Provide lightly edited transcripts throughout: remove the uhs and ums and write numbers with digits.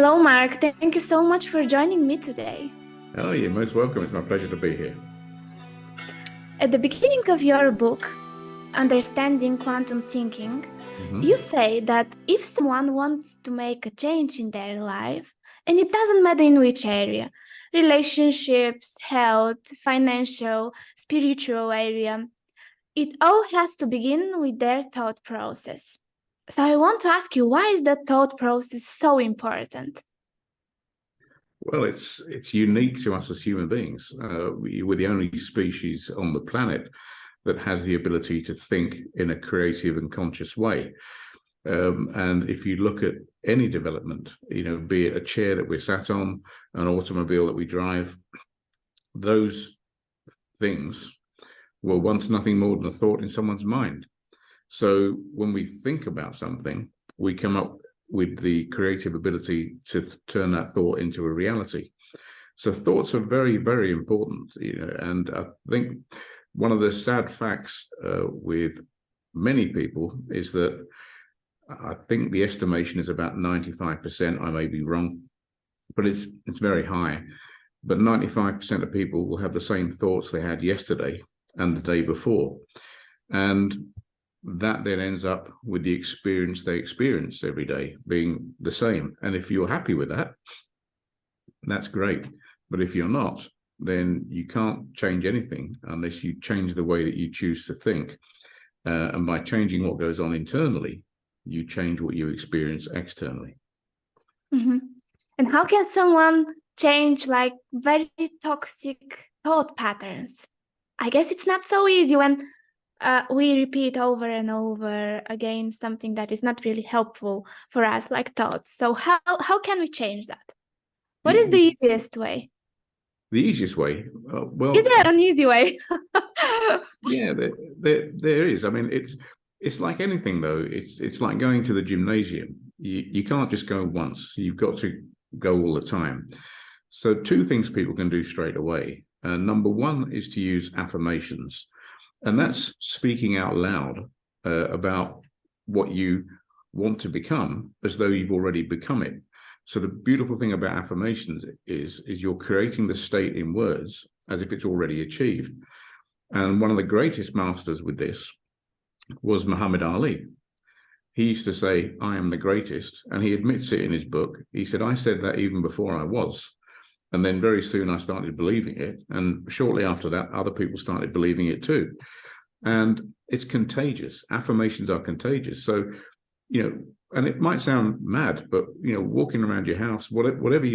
Hello, Mark. Thank you so much for joining me today. Oh, you're most welcome. It's my pleasure to be here. At the beginning of your book, Understanding Quantum Thinking, you Hmm. say that if someone wants to make a change in their life, and it doesn't matter in which area, relationships, health, financial, spiritual area, it all has to begin with their thought process. So I want to ask you, why is that thought process so important? Well, it's unique to us as human beings. We're the only species on the planet that has the ability to think in a creative and conscious way. And if you look at any development, be it a chair that we're sat on, an automobile that we drive, those things were once nothing more than a thought in someone's mind. So when we think about something, we come up with the creative ability to turn that thought into a reality. So thoughts are very, very important, and I think one of the sad facts with many people is that I think the estimation is about 95%. I may be wrong, but it's very high. But 95% of people will have the same thoughts they had yesterday and the day before. And that then ends up with the experience they experience every day being the same. And if you're happy with that, that's great. But if you're not, then you can't change anything unless you change the way that you choose to think. And by changing what goes on internally, you change what you experience externally. Mhm. And how can someone change like very toxic thought patterns? I guess it's not so easy when we repeat over and over again something that is not really helpful for us, like thoughts. So how can we change that? What is the The, easiest way? the easiest way, Is well, there an easy way? yeah, there is. I mean, it's like anything though. It's like going to the gymnasium. You can't just go once. You've got to go all the time. So two things people can do straight away. Number one is to use affirmations, and that's speaking out loud about what you want to become as though you've already become it. So the beautiful thing about affirmations is you're creating the state in words as if it's already achieved. And one of the greatest masters with this was Muhammad Ali. He used to say, I am the greatest. And he admits it in his book. He said, I said that even before I was. And then very soon I started believing it. And shortly after that, other people started believing it too. And it's contagious. Affirmations are contagious. So, and it might sound mad, but walking around your house, whatever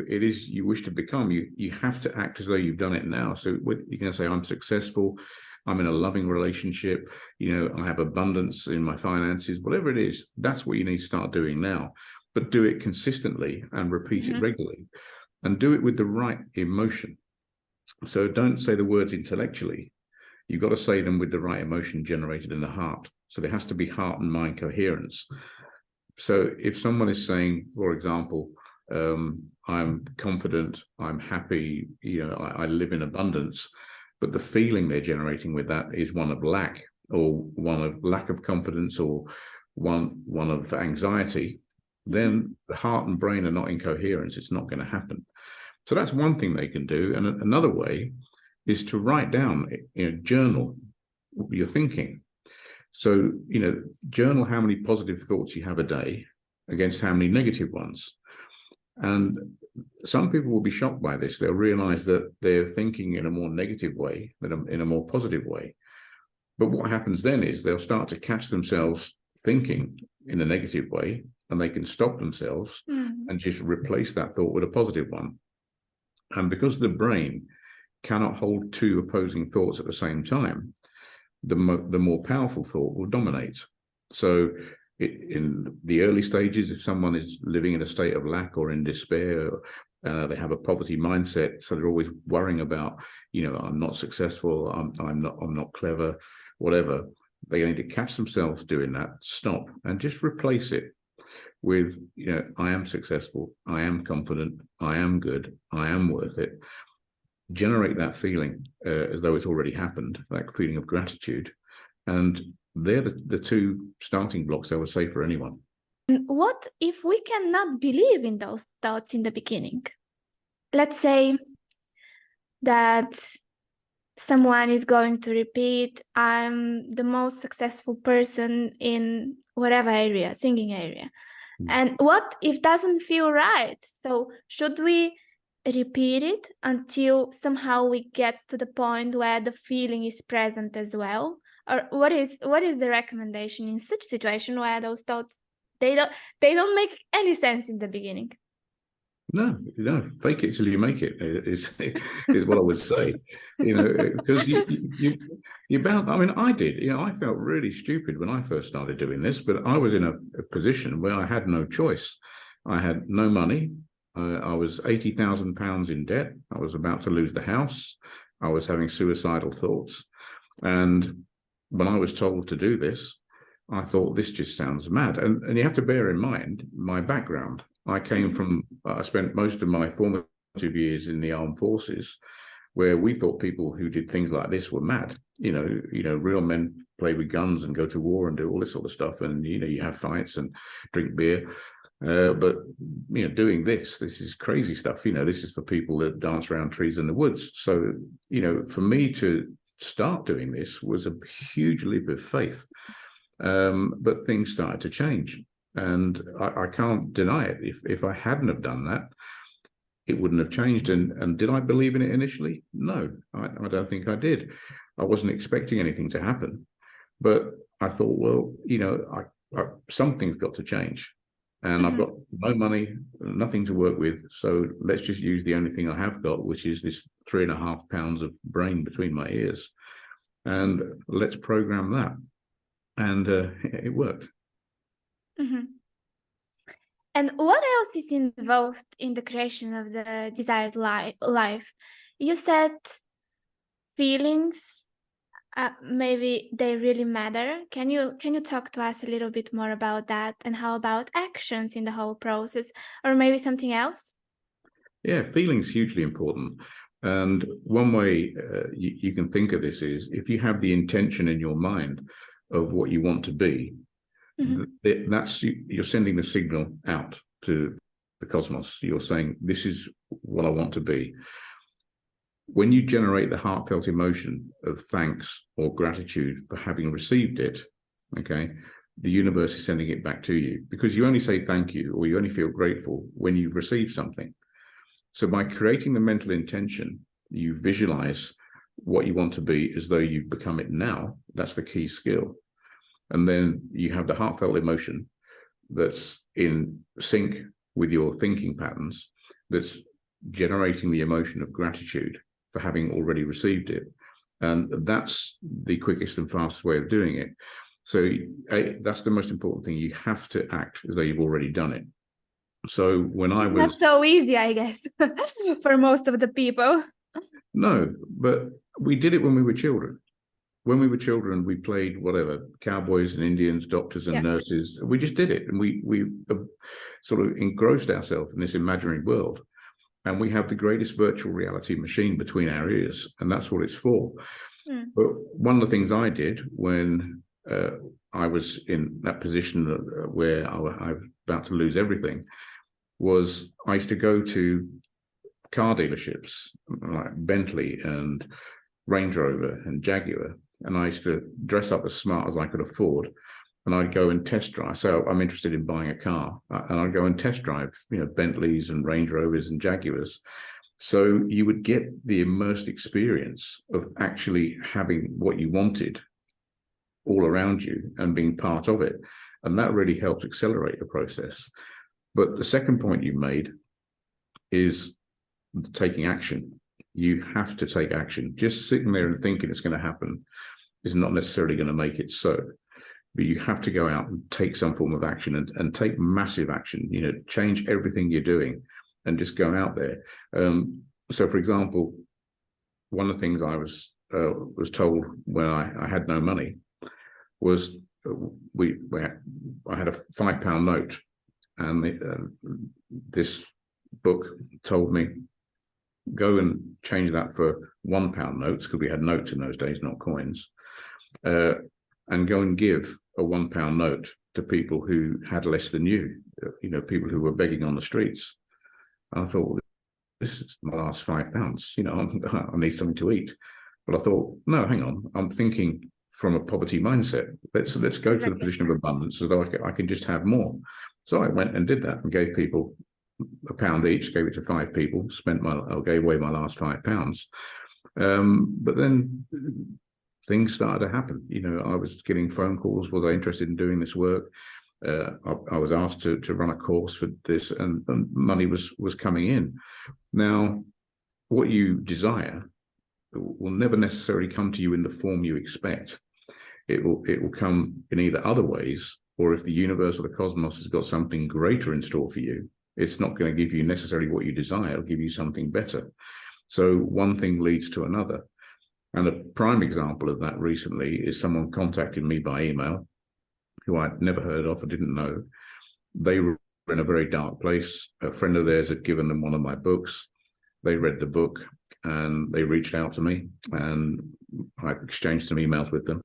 it is you wish to become, you have to act as though you've done it now. So you can say, I'm successful, I'm in a loving relationship, I have abundance in my finances, whatever it is, that's what you need to start doing now. But do it consistently and repeat it regularly, and do it with the right emotion. So don't say the words intellectually. You've got to say them with the right emotion generated in the heart. So there has to be heart and mind coherence. So if someone is saying, for example, I'm confident, I'm happy, I live in abundance, but the feeling they're generating with that is one of lack, or one of lack of confidence, or one of anxiety, then the heart and brain are not in coherence. It's not going to happen. So that's one thing they can do. And another way is to write down, journal your thinking. So, journal how many positive thoughts you have a day against how many negative ones. And some people will be shocked by this. They'll realize that they're thinking in a more negative way than in a more positive way. But what happens then is they'll start to catch themselves thinking in a negative way, and they can stop themselves and just replace that thought with a positive one. And because the brain cannot hold two opposing thoughts at the same time, the more powerful thought will dominate. So in the early stages, if someone is living in a state of lack or in despair, they have a poverty mindset, so they're always worrying about, I'm not successful, I'm not clever, whatever. They need to catch themselves doing that, stop, and just replace it with, I am successful, I am confident, I am good, I am worth it. Generate that feeling as though it's already happened, that feeling of gratitude. And they're the two starting blocks, I would say, for anyone. What if we cannot believe in those thoughts in the beginning? Let's say that someone is going to repeat, I'm the most successful person in whatever area, singing area. And what if doesn't feel right? So should we repeat it until somehow we get to the point where the feeling is present as well? Or what is the recommendation in such situation where those thoughts they don't make any sense in the beginning? No, fake it till you make it is what I would say. Because you bound. I mean, I did. I felt really stupid when I first started doing this, but I was in a position where I had no choice. I had no money. I was £80,000 in debt. I was about to lose the house. I was having suicidal thoughts, and when I was told to do this, I thought this just sounds mad. And you have to bear in mind my background. I spent most of my formative years in the armed forces, where we thought people who did things like this were mad. Real men play with guns and go to war and do all this sort of stuff. And, you have fights and drink beer. But, doing this is crazy stuff. This is for people that dance around trees in the woods. So, for me to start doing this was a huge leap of faith. But things started to change. And I can't deny it. If I hadn't have done that, it wouldn't have changed. And did I believe in it initially? No, I don't think I did. I wasn't expecting anything to happen. But I thought, well, something's got to change. And I've got no money, nothing to work with. So let's just use the only thing I have got, which is this 3.5 pounds of brain between my ears. And let's program that. And it worked. Mm-hmm. And what else is involved in the creation of the desired life? You said feelings, maybe they really matter. Can you talk to us a little bit more about that? And how about actions in the whole process, or maybe something else? Yeah, feelings hugely important. And one way you can think of this is if you have the intention in your mind of what you want to be, that's you're sending the signal out to the cosmos. You're saying, this is what I want to be. When you generate the heartfelt emotion of thanks or gratitude for having received it, okay, the universe is sending it back to you, because you only say thank you or you only feel grateful when you've received something. So by creating the mental intention, you visualize what you want to be as though you've become it now. That's the key skill. And then you have the heartfelt emotion that's in sync with your thinking patterns, that's generating the emotion of gratitude for having already received it. And that's the quickest and fastest way of doing it. So that's the most important thing. You have to act as though you've already done it. So when I was... Not so easy, I guess, for most of the people. No, but we did it when we were children. When we were children, we played whatever, cowboys and Indians, doctors and nurses. We just did it. And we sort of engrossed ourselves in this imaginary world. And we have the greatest virtual reality machine between our ears. And that's what it's for. But one of the things I did when I was in that position where I was about to lose everything was I used to go to car dealerships like Bentley and Range Rover and Jaguar. And I used to dress up as smart as I could afford. And I'd go and test drive. So I'm interested in buying a car. And I'd go and test drive, Bentleys and Range Rovers and Jaguars. So you would get the immersed experience of actually having what you wanted all around you and being part of it. And that really helps accelerate the process. But the second point you made is taking action. You have to take action. Just sitting there and thinking it's going to happen is not necessarily going to make it so. But you have to go out and take some form of action and take massive action, change everything you're doing and just go out there. So, for example, one of the things I was told when I had no money was I had a £5 note, and this book told me, go and change that for £1 notes, because we had notes in those days, not coins. and go and give a £1 note to people who had less than you, people who were begging on the streets. And I thought, well, this is my last £5. I need something to eat. But I thought, no, hang on. I'm thinking from a poverty mindset. Let's go to the position of abundance so that I can just have more. So I went and did that and gave people £1 each, gave it to 5 people, gave away my last £5. But then things started to happen. I was getting phone calls. Was I interested in doing this work? I was asked to run a course for this, and money was coming in. Now, what you desire will never necessarily come to you in the form you expect. It will come in either other ways, or if the universe or the cosmos has got something greater in store for you, it's not going to give you necessarily what you desire. It'll give you something better. So one thing leads to another. And a prime example of that recently is someone contacted me by email who I'd never heard of or didn't know. They were in a very dark place. A friend of theirs had given them one of my books. They read the book and they reached out to me, and I exchanged some emails with them.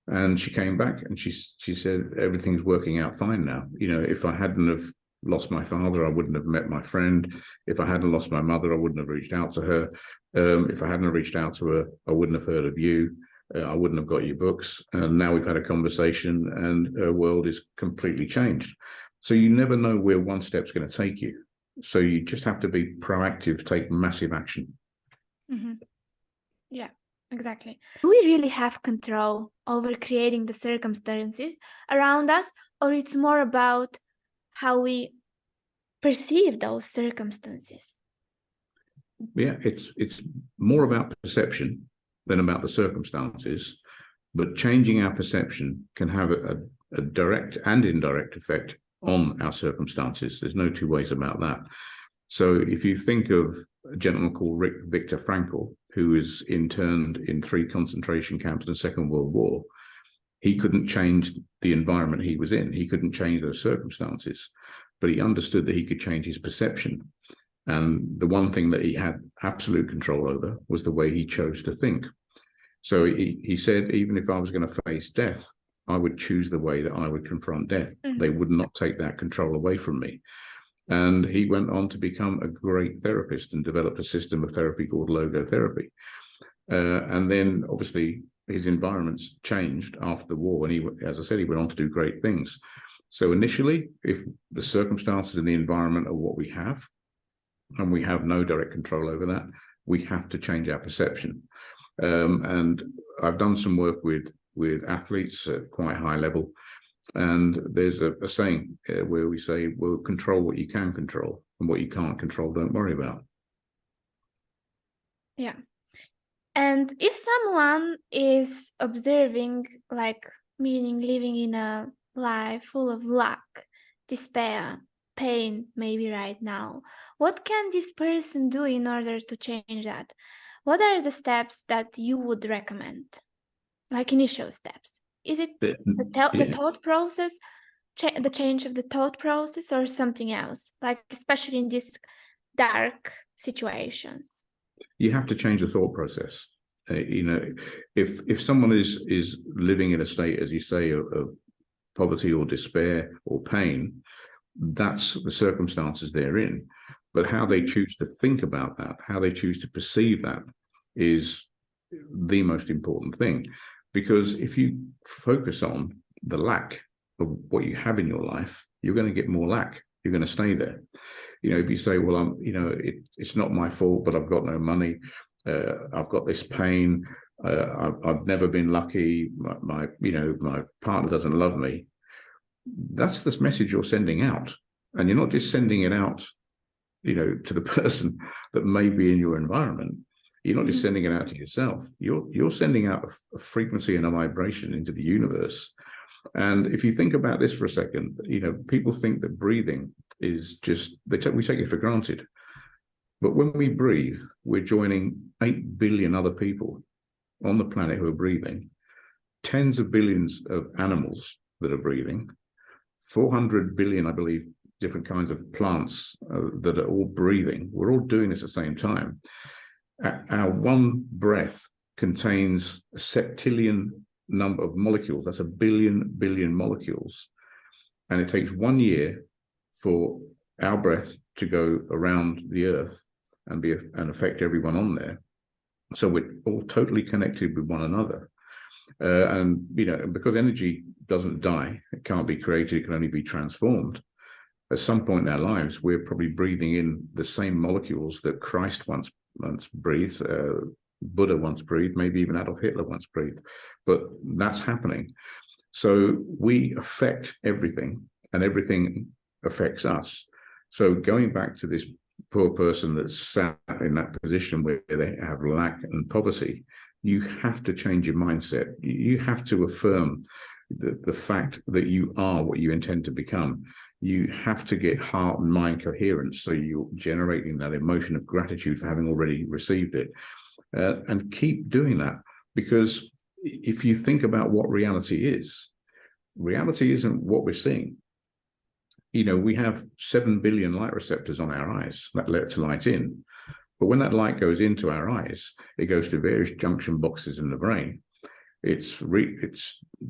And she came back and she said, everything's working out fine now. If I hadn't have lost my father, I wouldn't have met my friend. If I hadn't lost my mother, I wouldn't have reached out to her. If I hadn't have reached out to her, I wouldn't have heard of you. I wouldn't have got your books. And now we've had a conversation and her world is completely changed. So you never know where one step's going to take you. So you just have to be proactive, take massive action. Mm-hmm. Yeah, exactly. Do we really have control over creating the circumstances around us, or it's more about how we perceive those circumstances? Yeah, it's more about perception than about the circumstances, but changing our perception can have a direct and indirect effect on our circumstances. There's no two ways about that. So if you think of a gentleman called Viktor Frankl, who was interned in 3 concentration camps in the Second World War, he couldn't change the environment he was in. He couldn't change those circumstances, but he understood that he could change his perception. And the one thing that he had absolute control over was the way he chose to think. So he said, even if I was going to face death, I would choose the way that I would confront death. Mm-hmm. They would not take that control away from me. And he went on to become a great therapist and developed a system of therapy called logotherapy. And then obviously his environments changed after the war. And he, as I said, he went on to do great things. So initially, if the circumstances and the environment are what we have, and we have no direct control over that, we have to change our perception. And I've done some work with athletes at quite high level. And there's a saying where we say, well, control what you can control, and what you can't control, don't worry about. Yeah. And if someone is observing, meaning living in a life full of lack, despair, pain, maybe right now, what can this person do in order to change that? What are the steps that you would recommend? Like initial steps? Is it the thought process, the change of the thought process, or something else? Especially in these dark situations. You have to change the thought process. If someone is living in a state, as you say, of poverty or despair or pain, that's the circumstances they're in. But how they choose to think about that, how they choose to perceive that, is the most important thing. Because if you focus on the lack of what you have in your life, you're going to get more lack. You're going to stay there. If you say, well, it's not my fault, but I've got no money. I've got this pain. I've never been lucky. My partner doesn't love me. That's the message you're sending out. And you're not just sending it out, to the person that may be in your environment. You're not just sending it out to yourself. You're sending out a frequency and a vibration into the universe. And if you think about this for a second, people think that breathing is just, we take it for granted. But when we breathe, we're joining 8 billion other people on the planet who are breathing, tens of billions of animals that are breathing, 400 billion, I believe, different kinds of plants that are all breathing. We're all doing this at the same time. Our one breath contains a septillion number of molecules. That's a billion molecules. And it takes 1 year for our breath to go around the earth and affect everyone on there. So we're all totally connected with one another. And, because energy doesn't die, it can't be created, it can only be transformed. At some point in our lives, we're probably breathing in the same molecules that Christ once breathed, Buddha once breathed, maybe even Adolf Hitler once breathed. But that's happening. So we affect everything, and everything affects us. So going back to this poor person that's sat in that position where they have lack and poverty, you have to change your mindset. You have to affirm the fact that you are what you intend to become. You have to get heart and mind coherence, so you're generating that emotion of gratitude for having already received it. And keep doing that, because if you think about what reality isn't what we're seeing. We have 7 billion light receptors on our eyes that let light in. But when that light goes into our eyes, it goes to various junction boxes in the brain. It's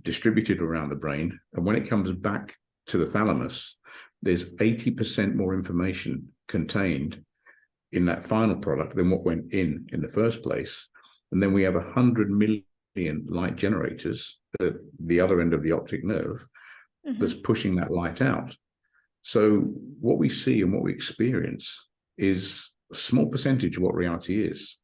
distributed around the brain. And when it comes back to the thalamus, there's 80% more information contained in that final product than what went in the first place. And then we have 100 million light generators at the other end of the optic nerve that's pushing that light out. So what we see and what we experience is a small percentage of what reality is.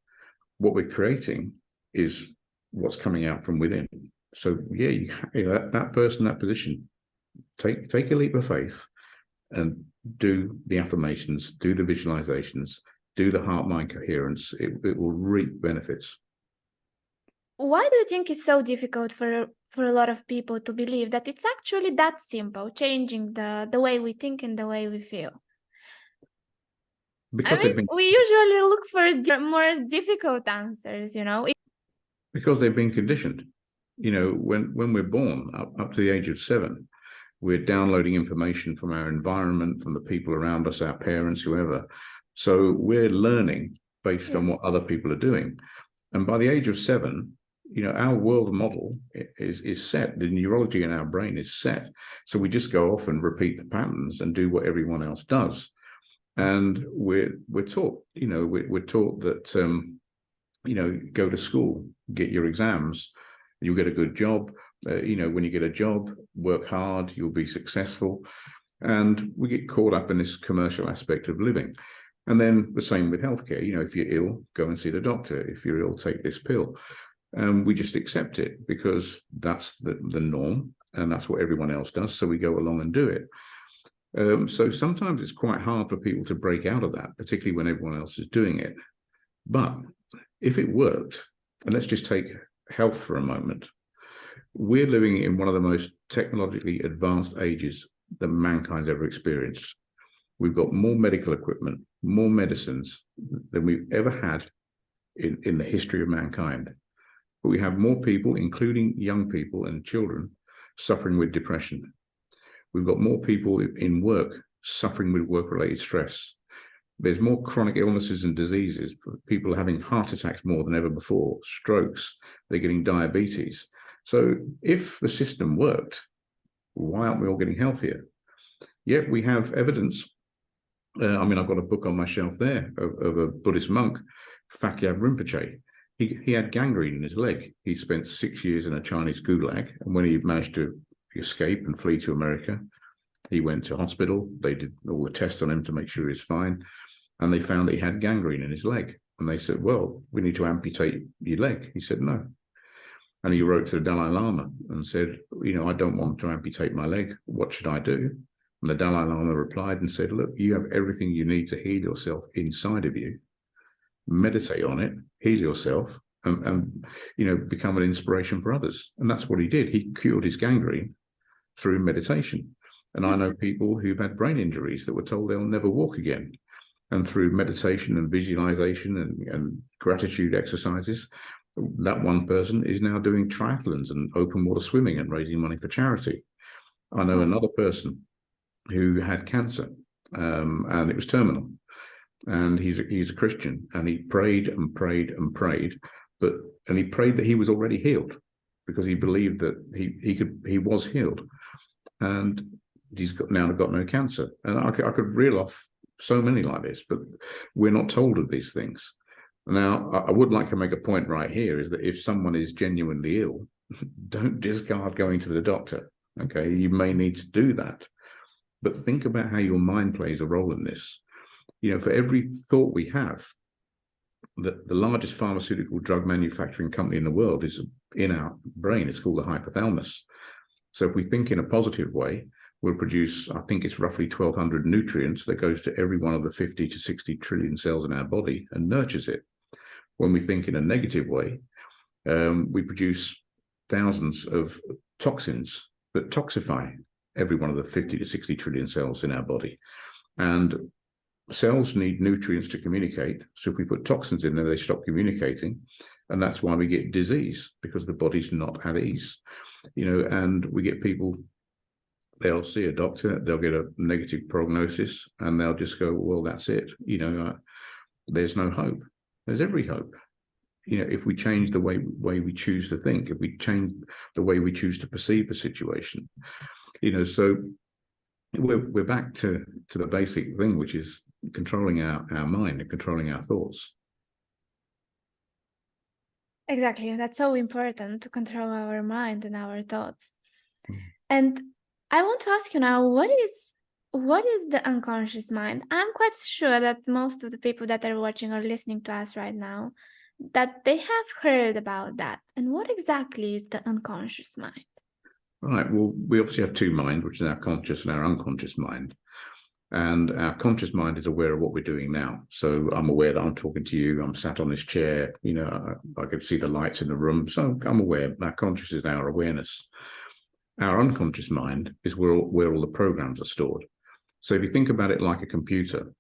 What we're creating is what's coming out from within. So that person, that position, take a leap of faith and do the affirmations, do the visualizations, do the heart-mind coherence. It will reap benefits. Why do you think it's so difficult for a lot of people to believe that it's actually that simple, changing the way we think and the way we feel? Because we usually look for more difficult answers, Because they've been conditioned. When we're born, up to the age of 7, we're downloading information from our environment, from the people around us, our parents, whoever. So we're learning based on what other people are doing. And by the age of 7, our world model is set. The neurology in our brain is set. So we just go off and repeat the patterns and do what everyone else does. And we're taught, we're taught that, go to school, get your exams, you'll get a good job. When you get a job, work hard, you'll be successful. And we get caught up in this commercial aspect of living. And then the same with healthcare. If you're ill, go and see the doctor. If you're ill, take this pill. And we just accept it because that's the norm, and that's what everyone else does. So we go along and do it. So sometimes it's quite hard for people to break out of that, particularly when everyone else is doing it. But if it worked, and let's just take health for a moment, we're living in one of the most technologically advanced ages that mankind's ever experienced. We've got more medical equipment, more medicines than we've ever had in the history of mankind. But we have more people, including young people and children, suffering with depression. We've got more people in work suffering with work-related stress. There's more chronic illnesses and diseases. People are having heart attacks more than ever before, strokes, they're getting diabetes. So if the system worked, why aren't we all getting healthier? Yet we have evidence. I've got a book on my shelf there of a Buddhist monk, Phakyab Rinpoche. He had gangrene in his leg. He spent 6 years in a Chinese gulag, and when he managed to escape and flee to America, he went to hospital. They did all the tests on him to make sure he was fine, and they found that he had gangrene in his leg. And they said, well, we need to amputate your leg. He said, no. And he wrote to the Dalai Lama and said, I don't want to amputate my leg. What should I do? And the Dalai Lama replied and said, look, you have everything you need to heal yourself inside of you. Meditate on it, heal yourself, and become an inspiration for others. And that's what he did. He cured his gangrene through meditation. And I know people who've had brain injuries that were told they'll never walk again. And through meditation and visualization and gratitude exercises, that one person is now doing triathlons and open water swimming and raising money for charity. I know another person who had cancer, and it was terminal. And he's a Christian, and he prayed and prayed and prayed, and he prayed that he was already healed. because he believed that he was healed, and he's now got no cancer. And I could reel off so many like this, but we're not told of these things. Now, I would like to make a point right here, is that if someone is genuinely ill, don't discard going to the doctor. Okay, you may need to do that, but think about how your mind plays a role in this. For every thought we have, the largest pharmaceutical drug manufacturing company in the world is in our brain. It's called the hypothalamus. So if we think in a positive way, we'll produce, I think it's roughly 1,200 nutrients that goes to every one of the 50 to 60 trillion cells in our body and nurtures it. When we think in a negative way, we produce thousands of toxins that toxify every one of the 50 to 60 trillion cells in our body. And cells need nutrients to communicate. So if we put toxins in there, they stop communicating. And that's why we get disease, because the body's not at ease. And we get people, they'll see a doctor, they'll get a negative prognosis, and they'll just go, well, that's it. There's no hope. There's every hope. If we change the way we choose to think, if we change the way we choose to perceive the situation, so we're back to the basic thing, which is controlling our mind and controlling our thoughts. Exactly. That's so important, to control our mind and our thoughts. And I want to ask you now, what is the unconscious mind? I'm quite sure that most of the people that are watching or listening to us right now, that they have heard about that. And what exactly is the unconscious mind? Right. Well, we obviously have two minds, which is our conscious and our unconscious mind. And our conscious mind is aware of what we're doing now. So I'm aware that I'm talking to you. I'm sat on this chair. I can see the lights in the room. So I'm aware. Our conscious is our awareness. Our unconscious mind is where all the programs are stored. So if you think about it like a computer,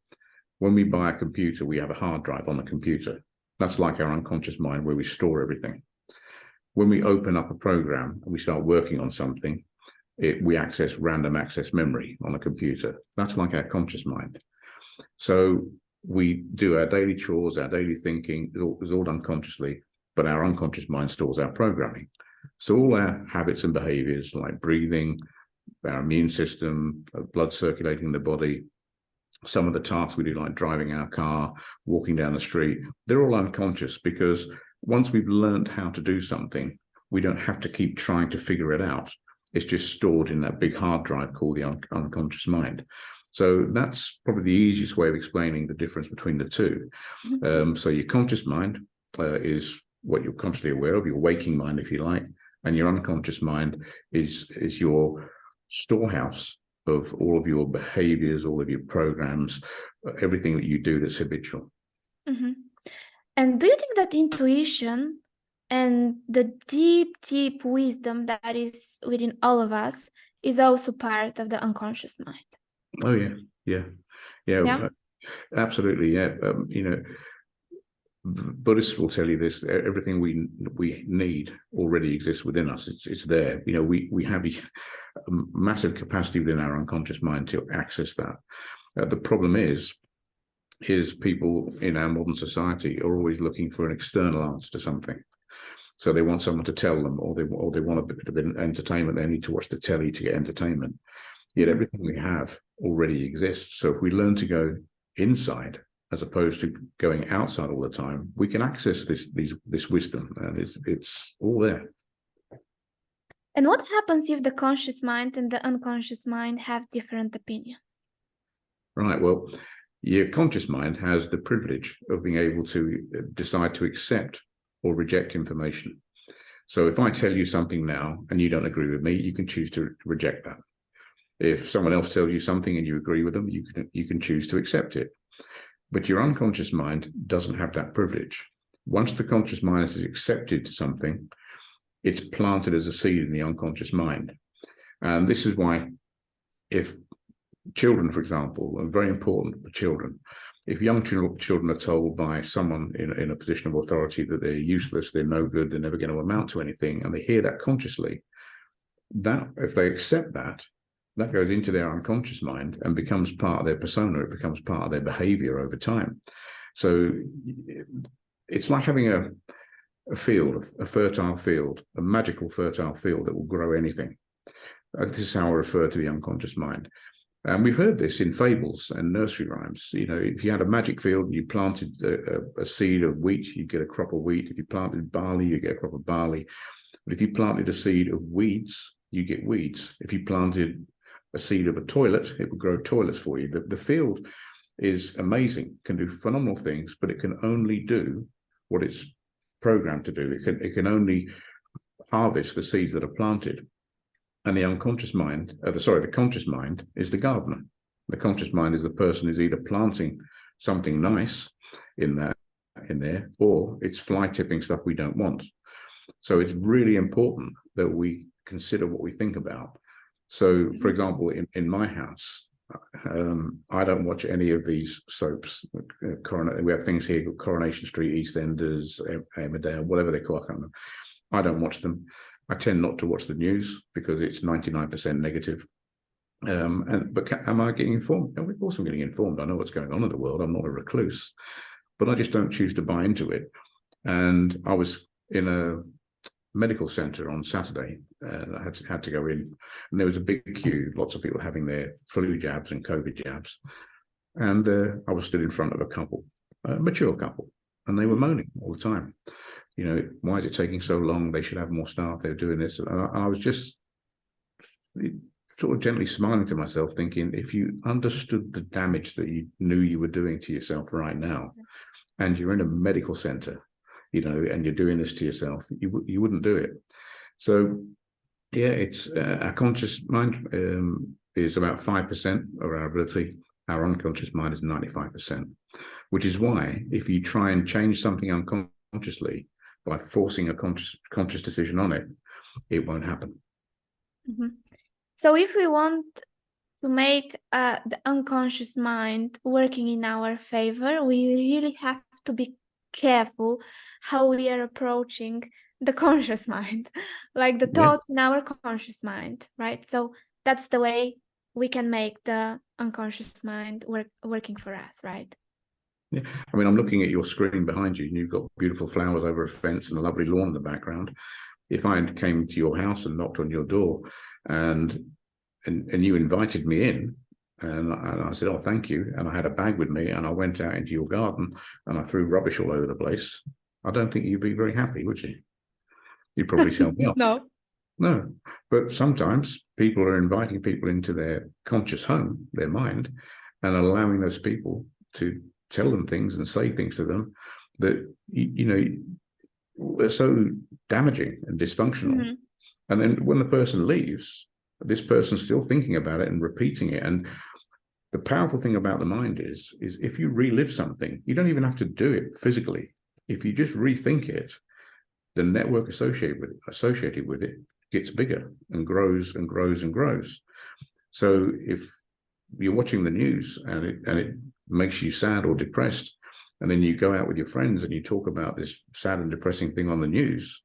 when we buy a computer, we have a hard drive on the computer. That's like our unconscious mind, where we store everything. When we open up a program and we start working on something, we access random access memory on a computer. That's like our conscious mind. So we do our daily chores, our daily thinking is all done consciously, but our unconscious mind stores our programming. So all our habits and behaviors, like breathing, our immune system, blood circulating in the body, some of the tasks we do, like driving our car, walking down the street, they're all unconscious, because once we've learned how to do something, we don't have to keep trying to figure it out. It's just stored in that big hard drive called the unconscious mind. So that's probably the easiest way of explaining the difference between the two. So your conscious mind is what you're consciously aware of, your waking mind, if you like, and your unconscious mind is your storehouse of all of your behaviors, all of your programs, everything that you do that's habitual. Mm-hmm. And do you think that intuition and the deep, deep wisdom that is within all of us is also part of the unconscious mind? Oh, yeah. Absolutely, yeah. Buddhists will tell you this: everything we need already exists within us. It's there. We have a massive capacity within our unconscious mind to access that. The problem is people in our modern society are always looking for an external answer to something. So they want someone to tell them, or they want a bit of entertainment. They need to watch the telly to get entertainment. Yet everything we have already exists. So if we learn to go inside, as opposed to going outside all the time, we can access this wisdom, and it's all there. And what happens if the conscious mind and the unconscious mind have different opinions? Right. Well, your conscious mind has the privilege of being able to decide to accept or reject information. So if I tell you something now and you don't agree with me, you can choose to reject that. If someone else tells you something and you agree with them, you can choose to accept it. But your unconscious mind doesn't have that privilege. Once the conscious mind has accepted something, it's planted as a seed in the unconscious mind. And this is why, if children, for example, are very important for children. If young children are told by someone in a position of authority that they're useless, they're no good, they're never going to amount to anything, and they hear that consciously, that if they accept that, that goes into their unconscious mind and becomes part of their persona. It becomes part of their behavior over time. So it's like having a field, a fertile field, a magical fertile field that will grow anything. This is how I refer to the unconscious mind. And we've heard this in fables and nursery rhymes. You know, if you had a magic field and you planted a seed of wheat, you get a crop of wheat. If you planted barley, you get a crop of barley. But if you planted a seed of weeds, you get weeds. If you planted a seed of a toilet, it would grow toilets for you. The field is amazing, can do phenomenal things, but it can only do what it's programmed to do. It can only harvest the seeds that are planted. And the unconscious mind, the conscious mind is the gardener. The conscious mind is the person who's either planting something nice in there, or it's fly tipping stuff we don't want. So it's really important that we consider what we think about. So, for example, in my house, I don't watch any of these soaps. We have things here, Coronation Street, EastEnders, Emmerdale, whatever they call it. I don't watch them. I tend not to watch the news because it's 99% negative. But am I getting informed? Of course I'm getting informed. I know what's going on in the world. I'm not a recluse, but I just don't choose to buy into it. And I was in a medical centre on Saturday. I had to go in, and there was a big queue, lots of people having their flu jabs and COVID jabs. And I was stood in front of a couple, a mature couple, and they were moaning all the time. You know, why is it taking so long? They should have more staff. They're doing this. And I was just sort of gently smiling to myself, thinking, if you understood the damage that you knew you were doing to yourself right now, and you're in a medical centre, you know, and you're doing this to yourself, you wouldn't do it. So, yeah, it's our conscious mind is about 5% of our ability. Our unconscious mind is 95%, which is why if you try and change something unconsciously by forcing a conscious decision on it, it won't happen. Mm-hmm. So if we want to make the unconscious mind working in our favor, we really have to be careful how we are approaching the conscious mind, like the thoughts in our conscious mind, right? So that's the way we can make the unconscious mind working for us, right? Yeah, I mean, I'm looking at your screen behind you, and you've got beautiful flowers over a fence and a lovely lawn in the background. If I came to your house and knocked on your door, and you invited me in, and I said, "Oh, thank you," and I had a bag with me, and I went out into your garden and I threw rubbish all over the place, I don't think you'd be very happy, would you? You'd probably tell me off. No. But sometimes people are inviting people into their conscious home, their mind, and allowing those people to tell them things and say things to them that, you know, are so damaging and dysfunctional. Mm-hmm. And then when the person leaves, this person's still thinking about it and repeating it. And the powerful thing about the mind is if you relive something, you don't even have to do it physically. If you just rethink it, the network associated with it gets bigger and grows and grows and grows. So if you're watching the news and it makes you sad or depressed, and then you go out with your friends and you talk about this sad and depressing thing on the news,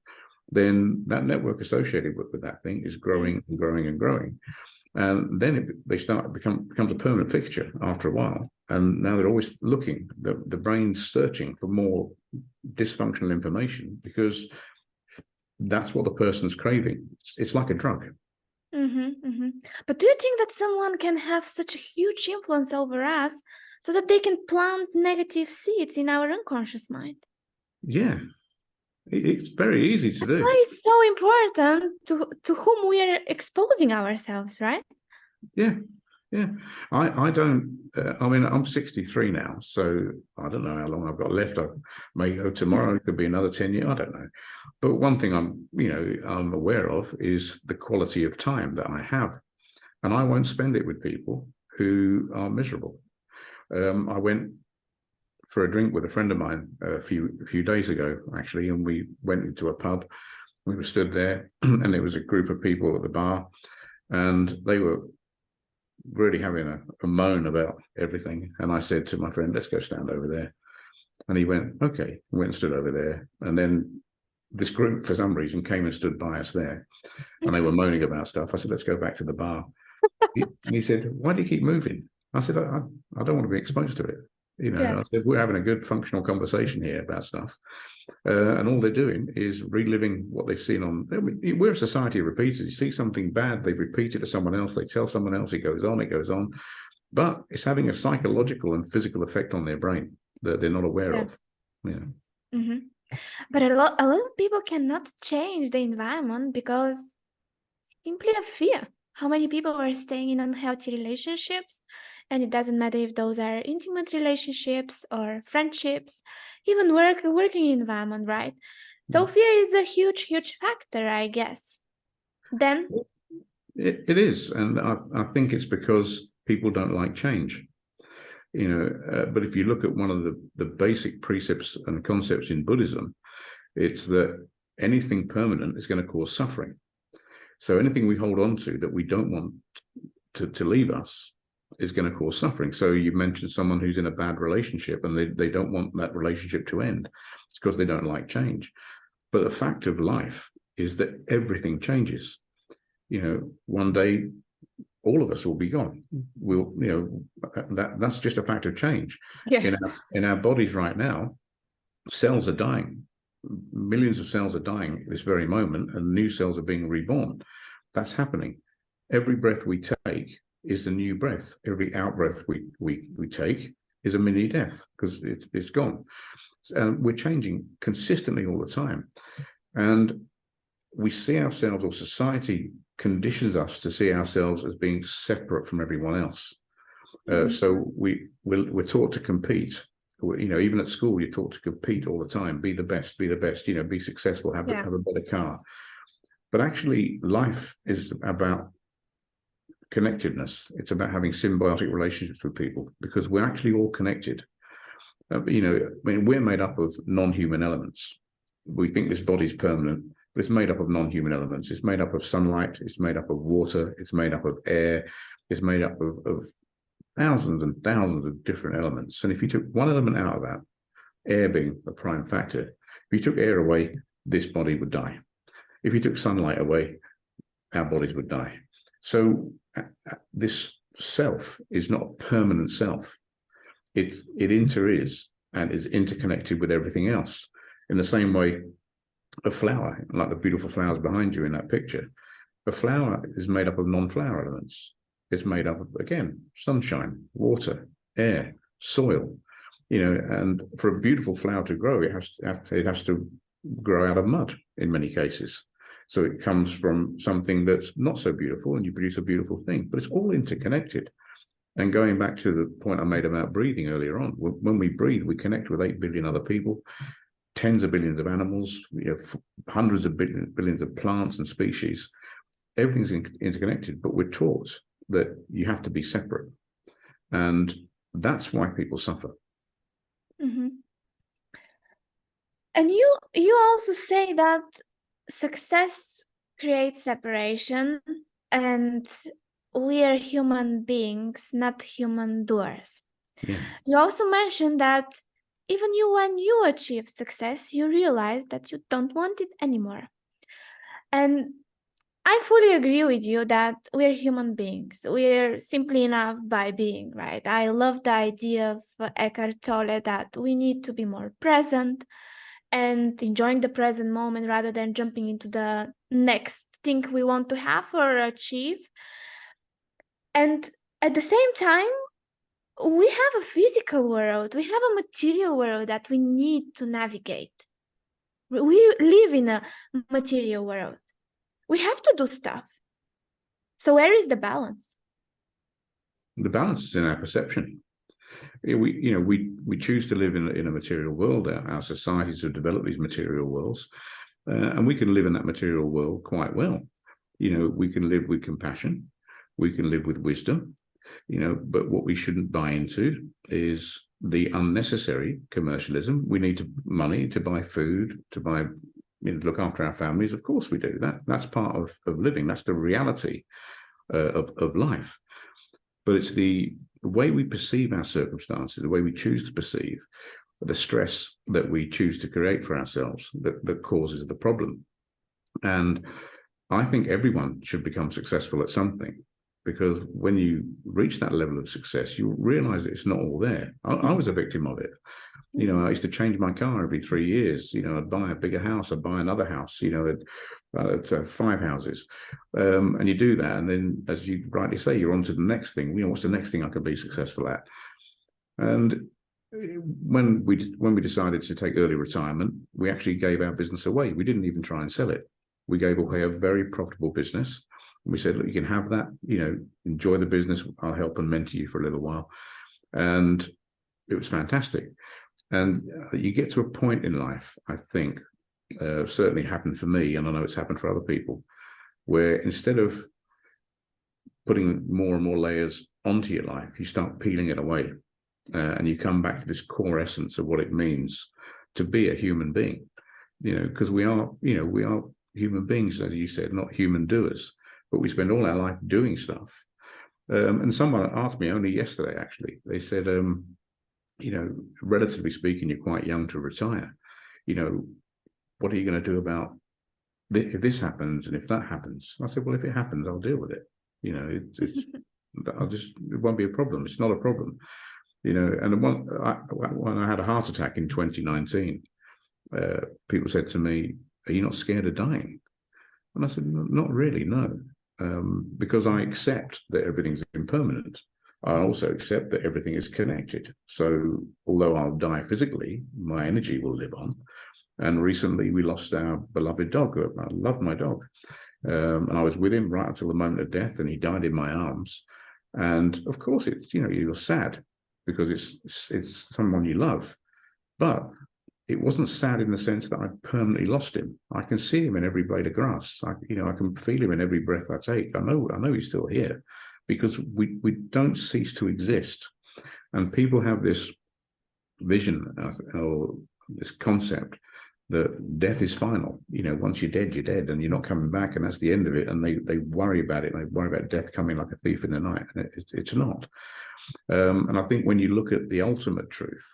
then that network associated with that thing is growing and growing and growing. And then it becomes a permanent fixture after a while. And now they're always looking, the brain's searching for more dysfunctional information because that's what the person's craving. It's like a drug. Mm-hmm, mm-hmm. But do you think that someone can have such a huge influence over us so that they can plant negative seeds in our unconscious mind? Yeah, it's very easy to do. That's why it's so important to whom we are exposing ourselves, right? Yeah. I don't, I mean, I'm 63 now, so I don't know how long I've got left. I may go tomorrow, it could be another 10 years, I don't know. But one thing I'm aware of is the quality of time that I have. And I won't spend it with people who are miserable. I went for a drink with a friend of mine a few days ago, actually, and we went into a pub. We were stood there, and there was a group of people at the bar, and they were really having a moan about everything. And I said to my friend, let's go stand over there. And he went, okay, went and stood over there. And then this group, for some reason, came and stood by us there. And they were moaning about stuff. I said, let's go back to the bar. And he said, why do you keep moving? I said, I don't want to be exposed to it. You know, Yeah. I said, we're having a good functional conversation here about stuff. And all they're doing is reliving what they've seen on. I mean, we're a society of repeaters. You see something bad, they repeat it to someone else, they tell someone else, it goes on, it goes on. But it's having a psychological and physical effect on their brain that they're not aware Yeah. of. Yeah. Hmm. But a lot of people cannot change the environment because simply of fear. How many people are staying in unhealthy relationships? And it doesn't matter if those are intimate relationships or friendships, even working environment, right? So fear is a huge, huge factor, I guess. Then, It is. And I think it's because people don't like change. You know, but if you look at one of the basic precepts and concepts in Buddhism, it's that anything permanent is going to cause suffering. So anything we hold on to that we don't want to leave us is going to cause suffering. So you mentioned someone who's in a bad relationship and they don't want that relationship to end. It's because they don't like change. But the fact of life is that everything changes. You know, one day all of us will be gone. We'll, you know, that's just a fact of change. yeah, In our bodies right now, cells are dying. Millions of cells are dying at this very moment, and new cells are being reborn. That's happening. Every breath we take is a new breath. Every out breath we take is a mini death because it's gone. We're changing consistently all the time, and we see ourselves, or society conditions us to see ourselves as being separate from everyone else. mhm, So we're taught to compete. You know, even at school, you're taught to compete all the time. Be the best. Be the best. You know, be successful. Have yeah, a better car. But actually, life is about connectedness. It's about having symbiotic relationships with people because we're actually all connected. You know, I mean, we're made up of non-human elements. We think this body's permanent, but it's made up of non-human elements. It's made up of sunlight. It's made up of water. It's made up of air. It's made up of thousands and thousands of different elements. And if you took one element out of that, air being a prime factor, if you took air away, this body would die. If you took sunlight away, our bodies would die. So this self is not a permanent self. It is and is interconnected with everything else. In the same way, a flower, like the beautiful flowers behind you in that picture, a flower is made up of non-flower elements. It's made up of, again, sunshine, water, air, soil. You know, and for a beautiful flower to grow, it has to grow out of mud in many cases. So it comes from something that's not so beautiful, and you produce a beautiful thing. But it's all interconnected. And going back to the point I made about breathing earlier on, when we breathe, we connect with 8 billion other people, tens of billions of animals, you know, hundreds of billions of plants and species. Everything's interconnected, but we're taught that you have to be separate. And that's why people suffer. mhm. And you also say that success creates separation, and we are human beings, not human doers. Yeah. You also mentioned that even when you achieve success, you realize that you don't want it anymore. And I fully agree with you that we're human beings. We're simply enough by being, right? I love the idea of Eckhart Tolle that we need to be more present and enjoying the present moment rather than jumping into the next thing we want to have or achieve. And at the same time, we have a physical world, we have a material world that we need to navigate. We live in a material world. We have to do stuff. So where is the balance? The balance is in our perception. We choose to live in a material world. Our societies have developed these material worlds, and we can live in that material world quite well. You know, we can live with compassion, we can live with wisdom. You know, but what we shouldn't buy into is the unnecessary commercialism. We need money to buy food, to buy, you know, look after our families. Of course we do. That's part of living. That's the reality of life. But it's the way we perceive our circumstances, the way we choose to perceive, the stress that we choose to create for ourselves that causes the problem. And I think everyone should become successful at something. because when you reach that level of success, you realize that it's not all there. I was a victim of it. I used to change my car every 3 years. I'd buy a bigger house, I'd buy another house, 5 houses. And you do that. And then, as you rightly say, you're on to the next thing. What's the next thing I could be successful at? And when we decided to take early retirement, we actually gave our business away. We didn't even try and sell it. We gave away a very profitable business. We said, look, you can have that, enjoy the business. I'll help and mentor you for a little while. And it was fantastic. And you get to a point in life, I think, certainly happened for me, and I know it's happened for other people, where instead of putting more and more layers onto your life, you start peeling it away. And you come back to this core essence of what it means to be a human being, because we are human beings, as you said, not human doers, but we spend all our life doing stuff. And someone asked me only yesterday, actually, they said, relatively speaking, you're quite young to retire. What are you going to do about if this happens and if that happens? I said, well, if it happens, I'll deal with it. It won't be a problem. It's not a problem. And when I had a heart attack in 2019, people said to me, are you not scared of dying? And I said, not really, no, because I accept that everything's impermanent. I also accept that everything is connected. So although I'll die physically, my energy will live on. And recently we lost our beloved dog. I loved my dog. And I was with him right until the moment of death, and he died in my arms. And of course, it's, you're sad because it's someone you love. But it wasn't sad in the sense that I permanently lost him. I can see him in every blade of grass. I can feel him in every breath I take. I know he's still here, because we don't cease to exist. And people have this vision or this concept that death is final. Once you're dead, and you're not coming back, and that's the end of it. And they worry about it. They worry about death coming like a thief in the night. And it's not. And I think when you look at the ultimate truth,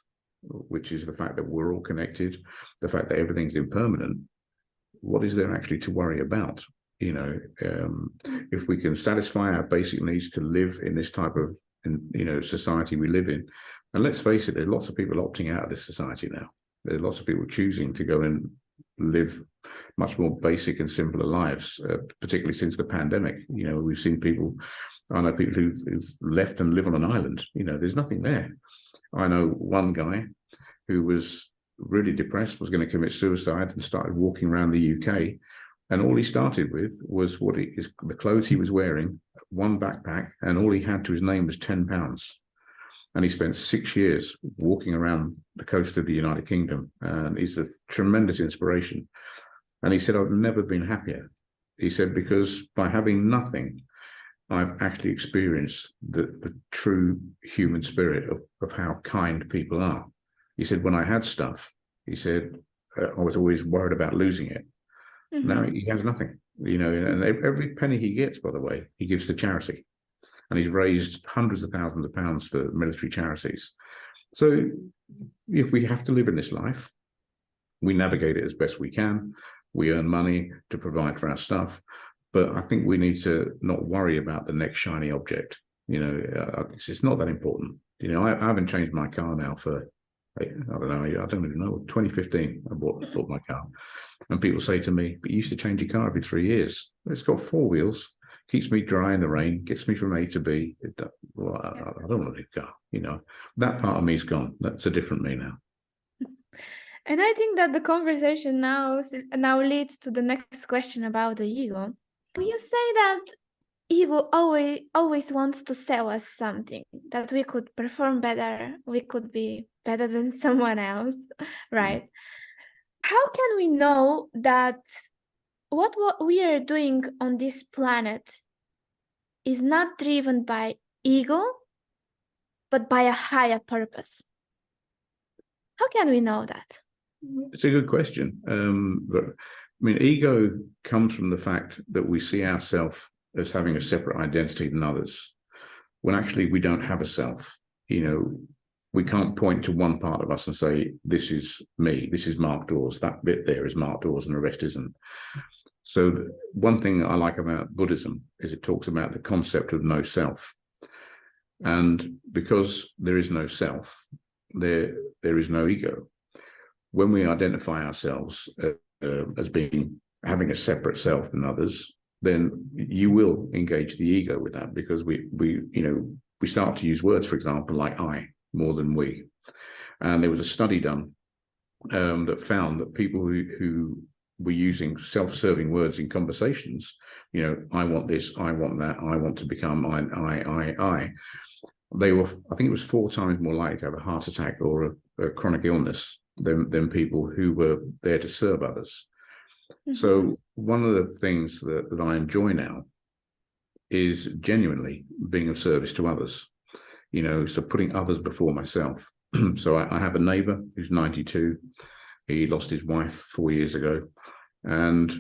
which is the fact that we're all connected, the fact that everything's impermanent, what is there actually to worry about? If we can satisfy our basic needs to live in this type of, society we live in, and let's face it, there's lots of people opting out of this society now. There's lots of people choosing to go and live much more basic and simpler lives, particularly since the pandemic. We've seen I know people who've left and live on an island. There's nothing there. I know one guy who was really depressed, was going to commit suicide, and started walking around the UK. And all he started with was the clothes he was wearing, one backpack, and all he had to his name was £10. And he spent 6 years walking around the coast of the United Kingdom. And he's a tremendous inspiration. And he said, I've never been happier. He said, because by having nothing, I've actually experienced the true human spirit of how kind people are. He said, when I had stuff, he said, I was always worried about losing it. Mm-hmm. Now he has nothing, and every penny he gets, by the way, he gives to charity. And he's raised hundreds of thousands of pounds for military charities. So if we have to live in this life, we navigate it as best we can. We earn money to provide for our stuff. But I think we need to not worry about the next shiny object. It's not that important. I haven't changed my car now for, I don't even know, 2015, I bought my car. And people say to me, but you used to change your car every 3 years. It's got 4 wheels, keeps me dry in the rain, gets me from A to B. I don't want a new car. That part of me is gone. That's a different me now. And I think that the conversation now leads to the next question about the ego. You say that ego always wants to sell us something, that we could perform better, we could be better than someone else, right? How can we know that what we are doing on this planet is not driven by ego, but by a higher purpose? How can we know that? It's a good question. But ego comes from the fact that we see ourselves as having a separate identity than others, when actually we don't have a self. We can't point to one part of us and say, this is me, this is Mark Dawes, that bit there is Mark Dawes and the rest isn't. So one thing I like about Buddhism is it talks about the concept of no self. And because there is no self, there is no ego. When we identify ourselves as having a separate self than others, then you will engage the ego with that, because we start to use words, for example, like I more than we. And there was a study done that found that people who were using self-serving words in conversations, I want this, I want that, I want to become, I, they were, I think it was 4 times more likely to have a heart attack or a chronic illness than people who were there to serve others. Mm-hmm. So one of the things that I enjoy now is genuinely being of service to others, so putting others before myself. So I have a neighbor who's 92. He lost his wife 4 years ago, and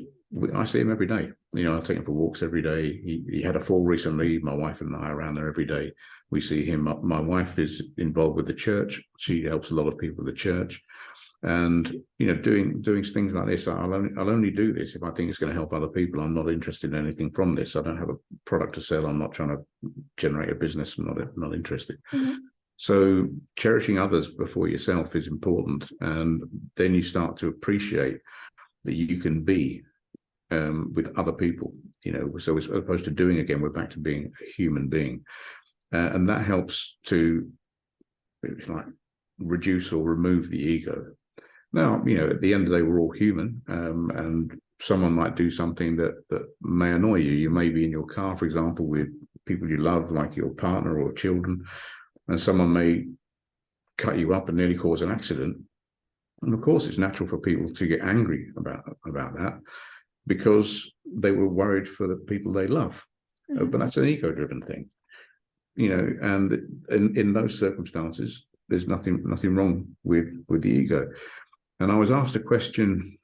I see him every day. I take him for walks every day. He had a fall recently. My wife and I are around there every day. We see him. My wife is involved with the church. She helps a lot of people at the church. And, doing things like this, I'll only do this if I think it's going to help other people. I'm not interested in anything from this. I don't have a product to sell. I'm not trying to generate a business. I'm not interested. Mm-hmm. So cherishing others before yourself is important. And then you start to appreciate that you can be with other people, so as opposed to doing again, we're back to being a human being. And that helps to reduce or remove the ego. Now, at the end of the day, we're all human, and someone might do something that may annoy you. You may be in your car, for example, with people you love, like your partner or children, and someone may cut you up and nearly cause an accident. And of course, it's natural for people to get angry about that, because they were worried for the people they love. Mm-hmm. But that's an ego-driven thing, and in those circumstances, there's nothing wrong with the ego. And I was asked a question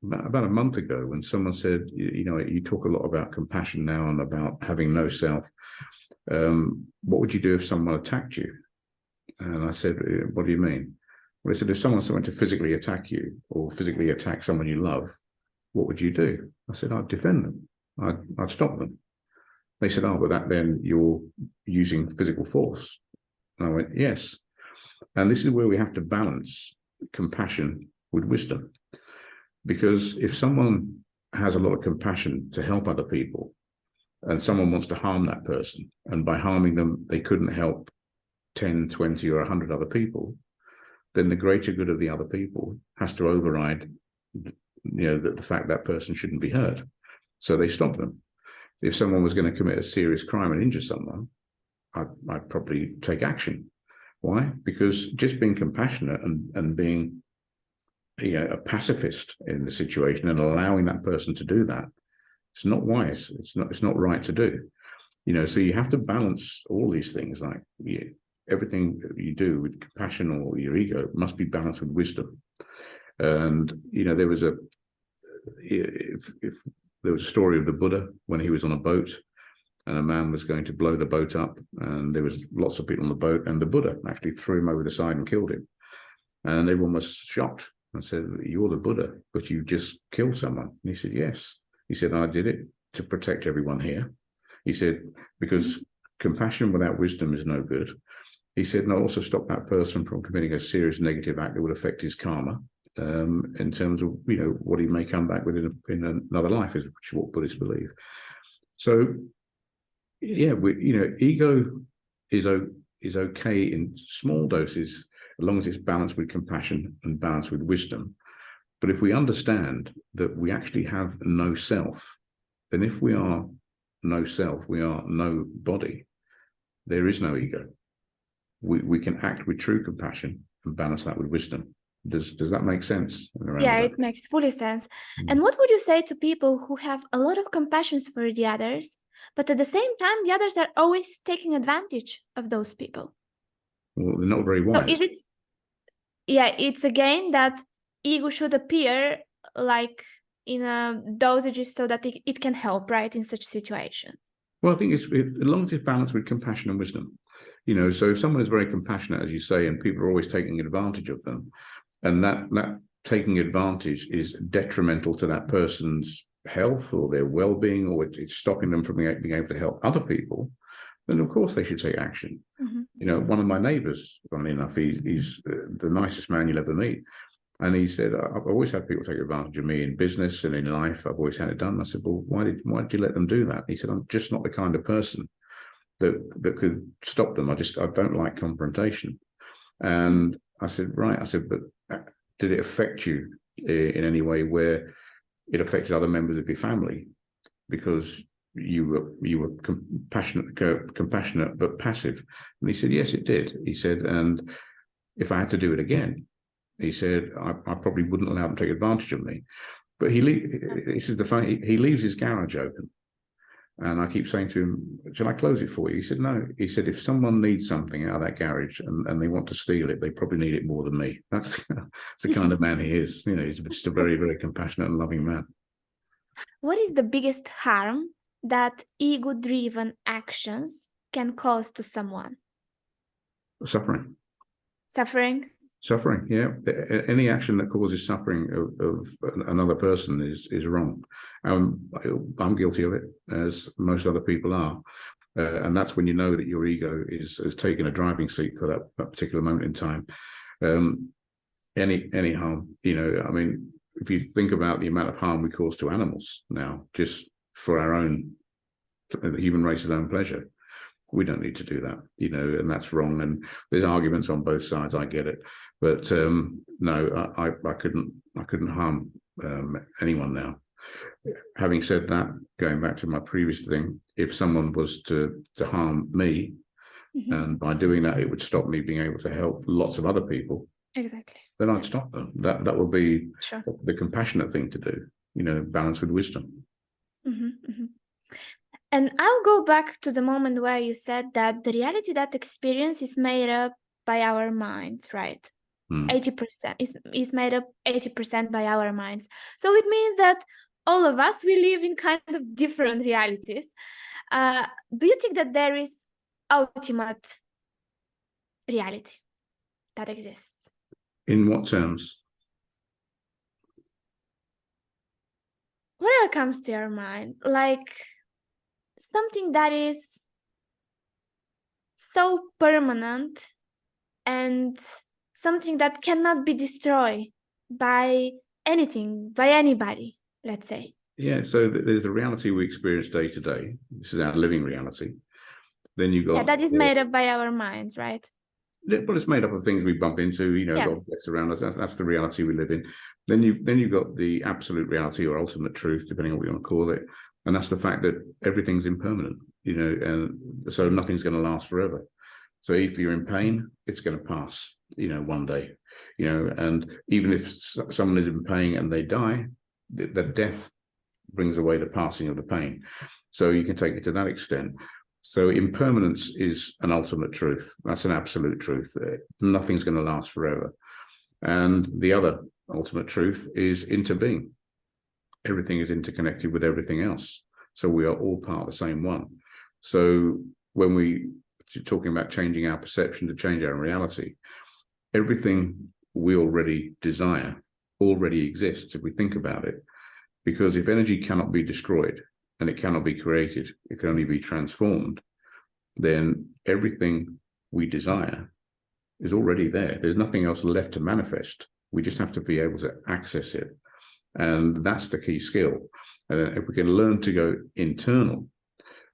about a month ago when someone said, you talk a lot about compassion now and about having no self. What would you do if someone attacked you? And I said, what do you mean? Well, they said, if someone went to physically attack you or physically attack someone you love, what would you do? I said, I'd defend them. I'd stop them. They said, oh, but then you're using physical force. And I went, yes. And this is where we have to balance compassion with wisdom. Because if someone has a lot of compassion to help other people and someone wants to harm that person, and by harming them, they couldn't help 10, 20 or 100 other people, then the greater good of the other people has to override the fact that person shouldn't be hurt. So they stop them. If someone was going to commit a serious crime and injure someone, I'd probably take action. Why? Because just being compassionate and being a pacifist in the situation and allowing that person to do that, it's not wise. It's not right to do. So you have to balance all these things. Like everything that you do with compassion or your ego must be balanced with wisdom. And there was a story of the Buddha when he was on a boat, and a man was going to blow the boat up, and there was lots of people on the boat, and the Buddha actually threw him over the side and killed him. And everyone was shocked and said, "You're the Buddha, but you just killed someone." And he said, "Yes." He said, "I did it to protect everyone here." He said, "Because compassion without wisdom is no good." He said, "And I also stop that person from committing a serious negative act that would affect his karma, in terms of what he may come back with in another life," which is what Buddhists believe. So, yeah, ego is okay in small doses as long as it's balanced with compassion and balanced with wisdom. But if we understand that we actually have no self, then if we are no self, we are no body, there is no ego. We can act with true compassion and balance that with wisdom. Does that make sense? Yeah, it makes fully sense. And what would you say to people who have a lot of compassion for the others, but at the same time, the others are always taking advantage of those people? Well, they're not very wise. So it's again that ego should appear like in a dosages so that it can help, right, in such situation. Well, I think as long as it's balanced with compassion and wisdom. So if someone is very compassionate, as you say, and people are always taking advantage of them, and that taking advantage is detrimental to that person's health or their well-being, or it's stopping them from being able to help other people, then of course they should take action. You know, one of my neighbours, funnily enough, he's the nicest man you'll ever meet. And he said, I've always had people take advantage of me in business and in life. I've always had it done. I said, well, why did you let them do that? He said, I'm just not the kind of person that could stop them. I don't like confrontation. And I said, right. I said, but did it affect you in any way where it affected other members of your family because you were compassionate but passive? And he said, yes, it did. He said, and if I had to do it again, he said, I probably wouldn't allow them to take advantage of me. But this is the funny, he leaves his garage open. And I keep saying to him, shall I close it for you? He said, no. He said, if someone needs something out of that garage and they want to steal it, they probably need it more than me. That's the kind of man he is. You know, he's just a very, very compassionate and loving man. What is the biggest harm that ego-driven actions can cause to someone? Suffering. Suffering? Suffering, yeah. Any action that causes suffering of another person is wrong. I'm guilty of it, as most other people are. And that's when you know that your ego has taken a driving seat for that particular moment in time. Any harm, you know, I mean, if you think about the amount of harm we cause to animals now, just for the human race's own pleasure, we don't need to do that, you know, and that's wrong. And there's arguments on both sides. I get it, but no, I couldn't harm anyone now. Having said that, going back to my previous thing, if someone was to harm me, and by doing that, it would stop me being able to help lots of other people. Exactly. Then I'd stop them. That would be Sure. the compassionate thing to do, you know, balance with wisdom. And I'll go back to the moment where you said that the reality that experience is made up by our minds, right? 80% is made up 80% by our minds. So it means that all of us, we live in kind of different realities. Do you think that there is ultimate reality that exists? In what terms? Whatever comes to your mind, like something that is so permanent and something that cannot be destroyed by anything, by anybody, let's say. Yeah, so there's the reality we experience day to day. This is our living reality. Then you've got... Yeah, that is made up by our minds, right? Well, it's made up of things we bump into, you know, objects around us. That's the reality we live in. Then you've got the absolute reality or ultimate truth, depending on what you want to call it. And that's the fact that everything's impermanent, you know, and so nothing's going to last forever. So if you're in pain, it's going to pass, you know, one day, you know, and even if someone is in pain and they die, the death brings away the passing of the pain. So you can take it to that extent. So impermanence is an ultimate truth. That's an absolute truth. Nothing's going to last forever. And the other ultimate truth is interbeing. Everything is interconnected with everything else. So we are all part of the same one. So when we're talking about changing our perception to change our reality, everything we already desire already exists if we think about it. Because if energy cannot be destroyed and it cannot be created, it can only be transformed, then everything we desire is already there. There's nothing else left to manifest. We just have to be able to access it. And that's the key skill. And if we can learn to go internal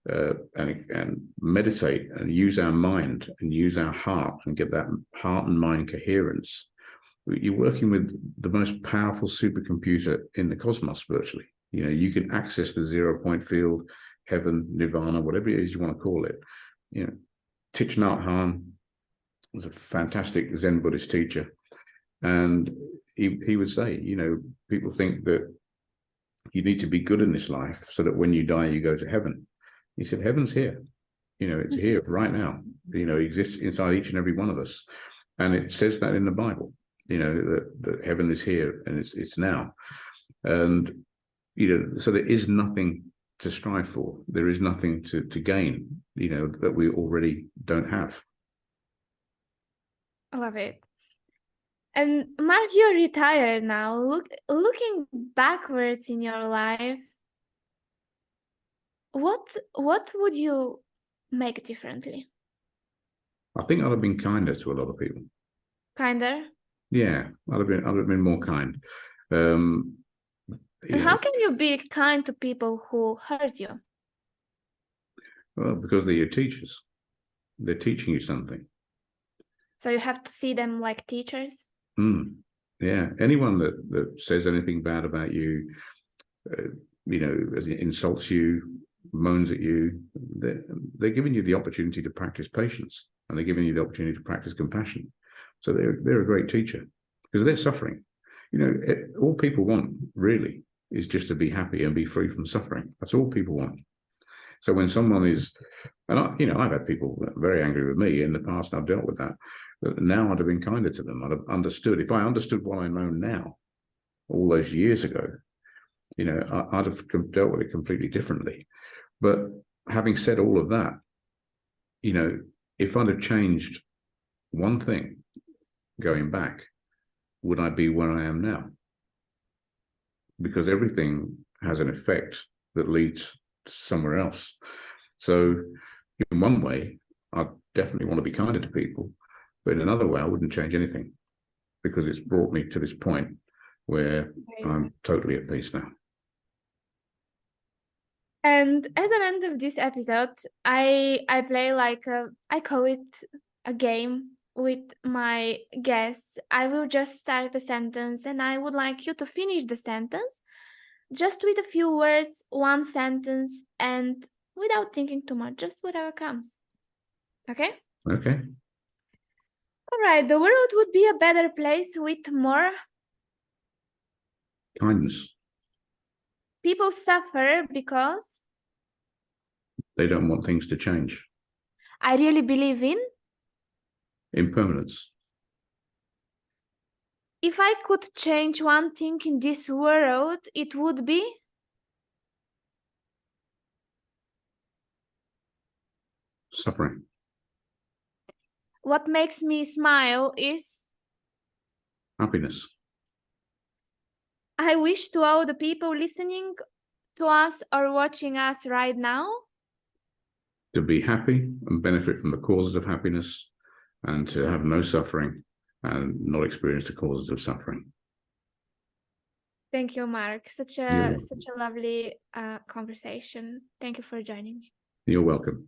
and meditate and use our mind and use our heart and get that heart and mind coherence, you're working with the most powerful supercomputer in the cosmos virtually. You know, you can access the 0-point field, heaven, nirvana, whatever it is you want to call it. You know, Thich Nhat Hanh was a fantastic Zen Buddhist teacher. And he would say, you know, people think that you need to be good in this life so that when you die, you go to heaven. He said, heaven's here. You know, it's here right now. You know, it exists inside each and every one of us. And it says that in the Bible, you know, that heaven is here and it's now. And, you know, so there is nothing to strive for. There is nothing to gain, you know, that we already don't have. I love it. And Mark, you're retired now. Looking backwards in your life, what would you make differently? I think I'd have been kinder to a lot of people. Kinder? Yeah, I'd have been more kind. Um, And you how know, can you be kind to people who hurt you? well, because they're your teachers. They're teaching you something. So you have to see them like teachers? Yeah, anyone that says anything bad about you, insults you, moans at you, they're giving you the opportunity to practice patience, and they're giving you the opportunity to practice compassion. So they're a great teacher because they're suffering. All people want really is just to be happy and be free from suffering. That's all people want. So when someone is, and I've had people very angry with me in the past, and I've dealt with that. But now I'd have been kinder to them. I'd have understood. If I understood what I know now, all those years ago, I'd have dealt with it completely differently. But having said all of that, if I'd have changed one thing going back, would I be where I am now? Because everything has an effect that leads to somewhere else. So in one way, I definitely want to be kinder to people, but in another way, I wouldn't change anything because it's brought me to this point where I'm totally at peace now. And as an end of this episode, I play I call it a game with my guests. I will just start a sentence and I would like you to finish the sentence just with a few words, one sentence, and without thinking too much, just whatever comes. Okay? Okay. All right, the world would be a better place with more Kindness. people suffer because They don't want things to change. I really believe in. Impermanence. If I could change one thing in this world, it would be Suffering. what makes me smile is Happiness. I wish to all the people listening to us or watching us right now To be happy and benefit from the causes of happiness, and to have no suffering and not experience the causes of suffering. Thank you, Mark. Such a lovely conversation. Thank you for joining me. You're welcome.